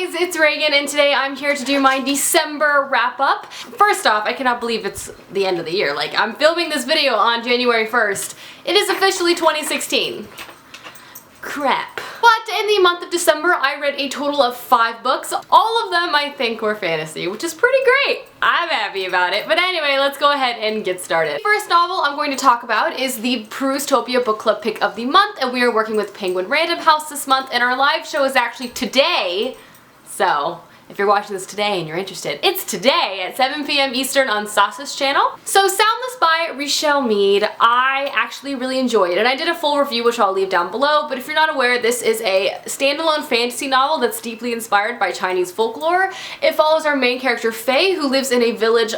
guys, it's Reagan and today I'm here to do my December wrap-up. First off, I cannot believe it's the end of the year. Like, I'm filming this video on January 1st. It is officially 2016. Crap. But in the month of December, I read a total of 5 books. All of them I think were fantasy, which is pretty great. I'm happy about it. But anyway, let's go ahead and get started. The first novel I'm going to talk about is the Perustopia Book Club Pick of the Month, and we are working with Penguin Random House this month, and our live show is actually today. So, if you're watching this today and you're interested, it's today at 7 p.m. Eastern on Sasha's channel. So Soundless by Richelle Mead, I actually really enjoyed it, and I did a full review which I'll leave down below, but if you're not aware, this is a standalone fantasy novel that's deeply inspired by Chinese folklore. It follows our main character Faye, who lives in a village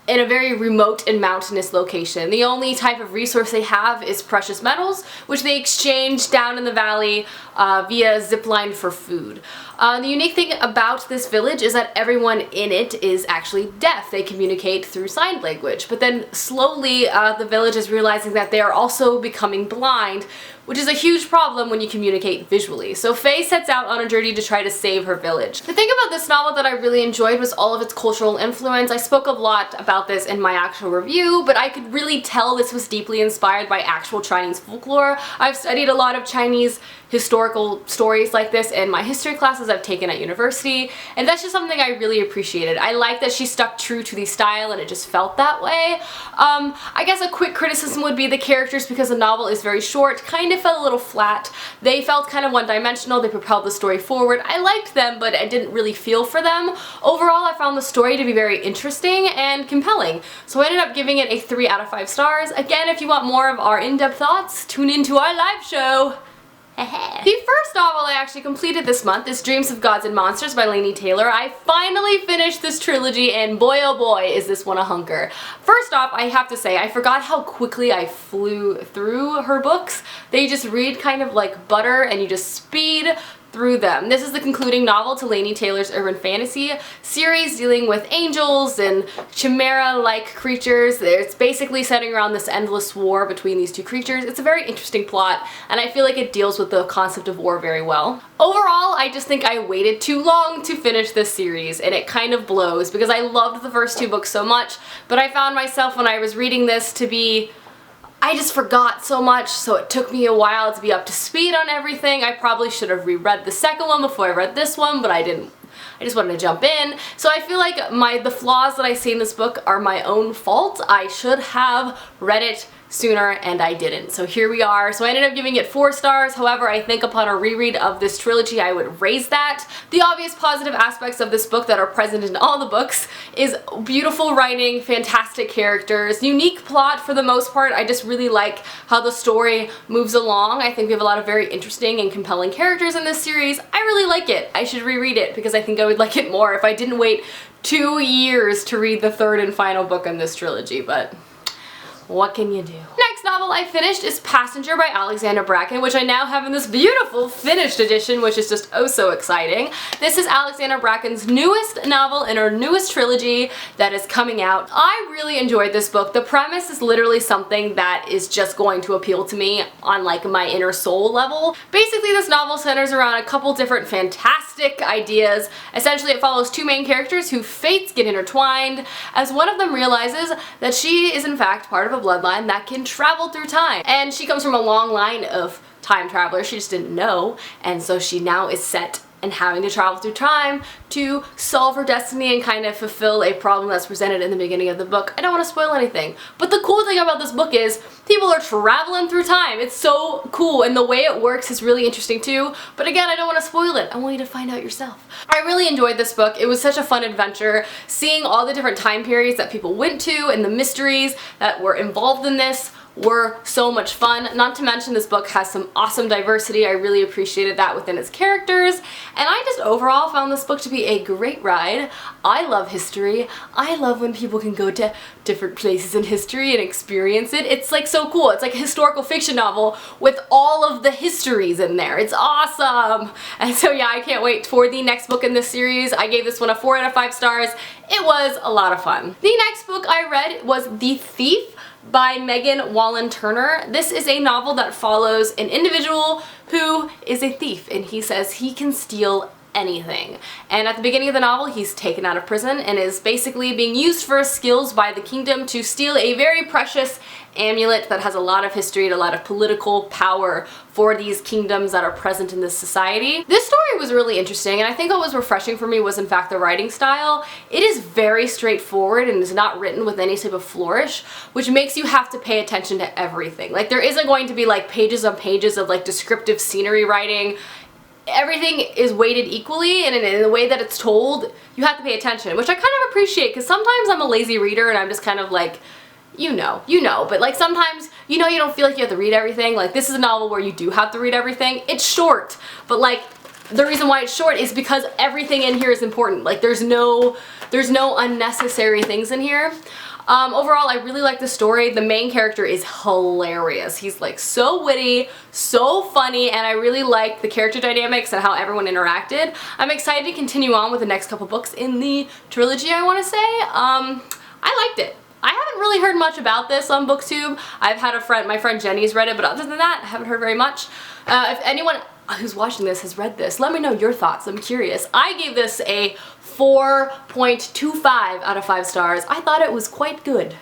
in a very remote and mountainous location. The only type of resource they have is precious metals, which they exchange down in the valley via zipline for food. The unique thing about this village is that everyone in it is actually deaf. They communicate through sign language, but then slowly the village is realizing that they are also becoming blind, which is a huge problem when you communicate visually. So Faye sets out on a journey to try to save her village. The thing about this novel that I really enjoyed was all of its cultural influence. I spoke a lot about this in my actual review, but I could really tell this was deeply inspired by actual Chinese folklore. I've studied a lot of Chinese historical stories like this in my history classes I've taken at university, and that's just something I really appreciated. I like that she stuck true to the style and it just felt that way. I guess a quick criticism would be the characters, because the novel is very short, kind of felt a little flat. They felt kind of one-dimensional. They propelled the story forward. I liked them, but I didn't really feel for them. Overall, I found the story to be very interesting and compelling, so I ended up giving it a 3 out of 5 stars. Again, if you want more of our in-depth thoughts, tune into our live show. The first novel I actually completed this month is Dreams of Gods and Monsters by Laini Taylor. I finally finished this trilogy, and boy oh boy is this one a hunker. First off, I have to say, I forgot how quickly I flew through her books. They just read kind of like butter and you just speed through them. This is the concluding novel to Laini Taylor's urban fantasy series dealing with angels and chimera-like creatures. It's basically centering around this endless war between these two creatures. It's a very interesting plot, and I feel like it deals with the concept of war very well. Overall, I just think I waited too long to finish this series, and it kind of blows because I loved the first 2 books so much, but I found myself when I was reading this I just forgot so much, so it took me a while to be up to speed on everything. I probably should have reread the second one before I read this one, but I didn't. I just wanted to jump in. So I feel like the flaws that I see in this book are my own fault. I should have read it sooner, and I didn't. So here we are. So I ended up giving it 4 stars. However, I think upon a reread of this trilogy, I would raise that. The obvious positive aspects of this book that are present in all the books is beautiful writing, fantastic characters, unique plot for the most part. I just really like how the story moves along. I think we have a lot of very interesting and compelling characters in this series. I really like it. I should reread it because I think I would like it more if I didn't wait 2 years to read the 3rd and final book in this trilogy, but what can you do? Next novel I finished is Passenger by Alexandra Bracken, which I now have in this beautiful finished edition, which is just oh so exciting. This is Alexandra Bracken's newest novel in her newest trilogy that is coming out. I really enjoyed this book. The premise is literally something that is just going to appeal to me on like my inner soul level. Basically, this novel centers around a couple different fantastic ideas. Essentially, it follows 2 main characters whose fates get intertwined as one of them realizes that she is in fact part of a bloodline that can travel through time. And she comes from a long line of time travelers. She just didn't know, and so she now is set and having to travel through time to solve her destiny and kind of fulfill a problem that's presented in the beginning of the book. I don't want to spoil anything, but the cool thing about this book is people are traveling through time. It's so cool, and the way it works is really interesting too, but again, I don't want to spoil it. I want you to find out yourself. I really enjoyed this book. It was such a fun adventure, seeing all the different time periods that people went to and the mysteries that were involved in this were so much fun. Not to mention, this book has some awesome diversity. I really appreciated that within its characters, and I just overall found this book to be a great ride. I love history. I love when people can go to different places in history and experience it. It's like so cool. It's like a historical fiction novel with all of the histories in there. It's awesome. And so yeah, I can't wait for the next book in this series. I gave this one a 4 out of 5 stars. It was a lot of fun. The next book I read was The Thief by Megan Wallen Turner. This is a novel that follows an individual who is a thief, and he says he can steal anything. And at the beginning of the novel, he's taken out of prison and is basically being used for his skills by the kingdom to steal a very precious amulet that has a lot of history and a lot of political power for these kingdoms that are present in this society. This story was really interesting, and I think what was refreshing for me was in fact the writing style. It is very straightforward and is not written with any type of flourish, which makes you have to pay attention to everything. Like, there isn't going to be like pages on pages of like descriptive scenery writing. Everything is weighted equally, and in the way that it's told, you have to pay attention, which I kind of appreciate, because sometimes I'm a lazy reader and I'm just kind of like, you know, but like sometimes, you know, you don't feel like you have to read everything. Like, this is a novel where you do have to read everything. It's short, but like, the reason why it's short is because everything in here is important. Like, there's no unnecessary things in here. Overall, I really like the story. The main character is hilarious. He's like so witty, so funny, and I really like the character dynamics and how everyone interacted. I'm excited to continue on with the next couple books in the trilogy, I want to say. I liked it. I haven't really heard much about this on BookTube. I've had my friend Jenny's read it, but other than that, I haven't heard very much. If anyone who's watching this has read this, let me know your thoughts. I'm curious. I gave this a 4.25 out of 5 stars. I thought it was quite good.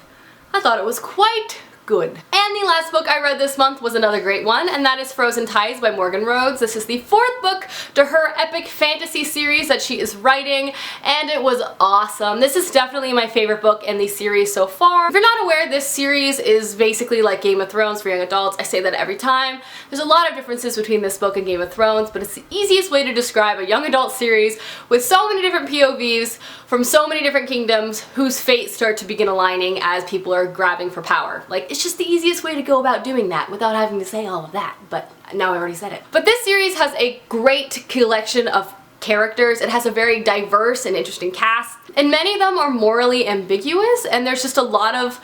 I thought it was quite good. And the last book I read this month was another great one, and that is Frozen Ties by Morgan Rhodes. This is the 4th book to her epic fantasy series that she is writing, and it was awesome. This is definitely my favorite book in the series so far. If you're not aware, this series is basically like Game of Thrones for young adults. I say that every time. There's a lot of differences between this book and Game of Thrones, but it's the easiest way to describe a young adult series with so many different POVs from so many different kingdoms whose fates start to begin aligning as people are grabbing for power. Like, it's just the easiest way to go about doing that without having to say all of that, but now I already said it. But this series has a great collection of characters. It has a very diverse and interesting cast, and many of them are morally ambiguous, and there's just a lot of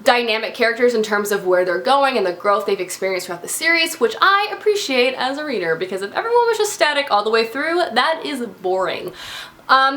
dynamic characters in terms of where they're going and the growth they've experienced throughout the series, which I appreciate as a reader, because if everyone was just static all the way through, that is boring.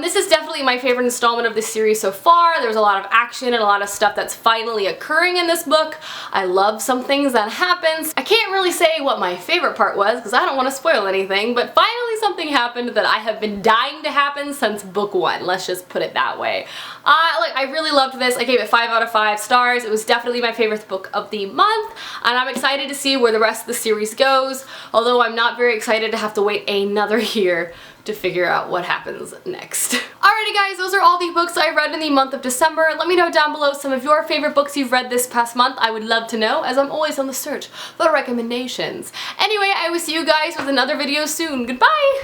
This is definitely my favorite installment of this series so far. There's a lot of action and a lot of stuff that's finally occurring in this book. I love some things that happens. I can't really say what my favorite part was because I don't want to spoil anything, but finally something happened that I have been dying to happen since book 1. Let's just put it that way. I really loved this. I gave it 5 out of 5 stars. It was definitely my favorite book of the month, and I'm excited to see where the rest of the series goes, although I'm not very excited to have to wait another year to figure out what happens next. Alrighty guys, those are all the books I read in the month of December. Let me know down below some of your favorite books you've read this past month. I would love to know, as I'm always on the search for recommendations. Anyway, I will see you guys with another video soon. Goodbye!